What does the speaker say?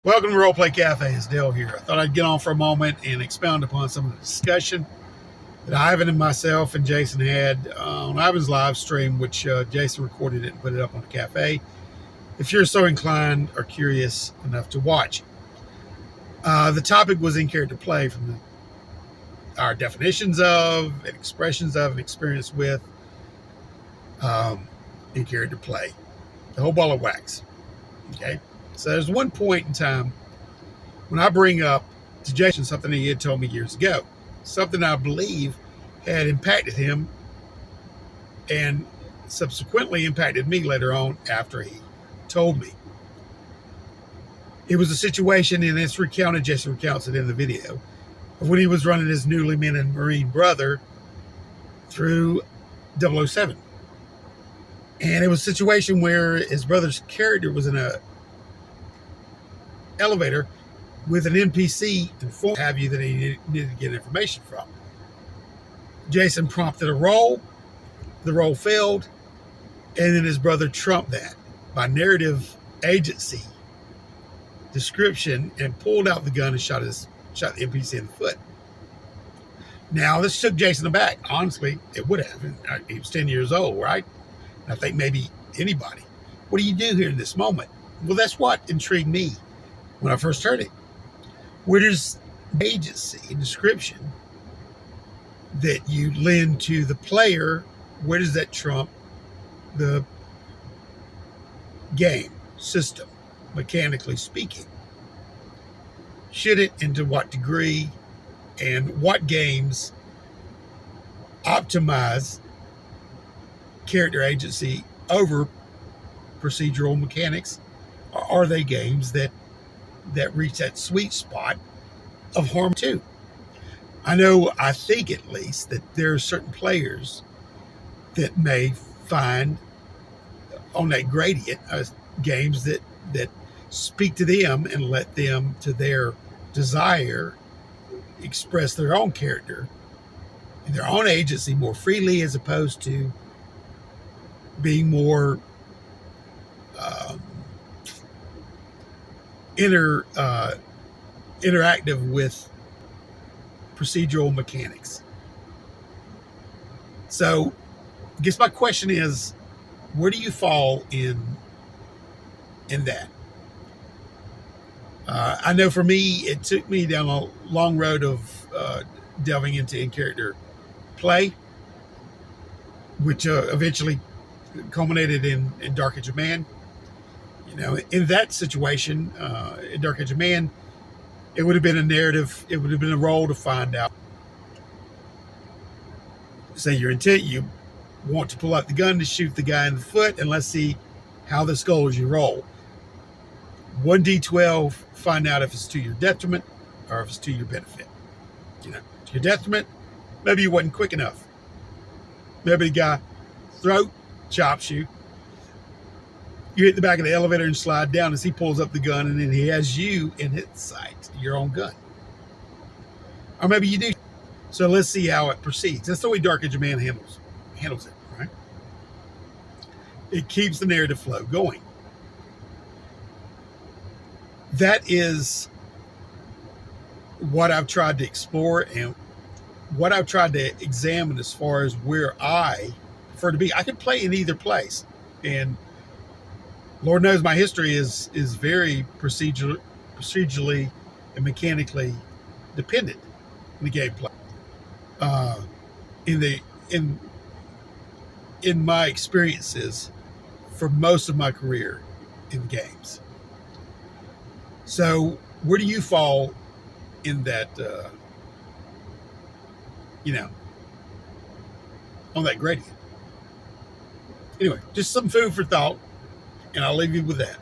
Welcome to Roleplay Cafe. It's Dale here. I thought I'd get on for a moment and expound upon some of the discussion that Ivan and myself and Jason had on Ivan's live stream, which Jason recorded it and put it up on the cafe. If you're so inclined or curious enough to watch, the topic was in character play from our definitions of, and expressions of, and experience with in character play. The whole ball of wax. Okay. So there's one point in time when I bring up to Jason something he had told me years ago, something I believe had impacted him and subsequently impacted me later on after he told me. It was a situation, and it's recounted, Jason recounts it in the video, of when he was running his newly minted Marine brother through 007. And it was a situation where his brother's character was in a elevator with an NPC and have you that he needed to get information from. Jason prompted a roll. The roll failed, and then his brother trumped that by narrative agency description and pulled out the gun and shot the NPC in the foot. Now, this took Jason aback. Honestly, it would have. He was 10 years old, right? And I think maybe anybody. What do you do here in this moment? Well, that's what intrigued me when I first heard it. Where does agency and description that you lend to the player, where does that trump the game system, mechanically speaking? Should it, and to what degree, and what games optimize character agency over procedural mechanics? Or are they games that reach that sweet spot of harm too? I think at least that there are certain players that may find on that gradient games that speak to them and let them, to their desire, express their own character and their own agency more freely, as opposed to being more interactive with procedural mechanics. So I guess my question is, where do you fall in that? I know for me, it took me down a long road of delving into in-character play, which eventually culminated in Dark Age of Man. In that situation, in Dark Age of Man, it would have been a narrative. It would have been a role to find out. Say your intent, you want to pull out the gun to shoot the guy in the foot, and let's see how this goes. You roll 1d12, find out if it's to your detriment or if it's to your benefit. To your detriment, maybe you wasn't quick enough. Maybe the guy throat chops you. You hit the back of the elevator and slide down as he pulls up the gun, and then he has you in his sight, your own gun. Or maybe you do. So let's see how it proceeds. That's the way Dark Age of Man handles it, right? It keeps the narrative flow going. That is what I've tried to explore and what I've tried to examine as far as where I prefer to be. I can play in either place, and Lord knows my history is very procedurally and mechanically dependent in the gameplay. In my experiences for most of my career in games. So where do you fall in that? On that gradient. Anyway, just some food for thought, and I'll leave you with that.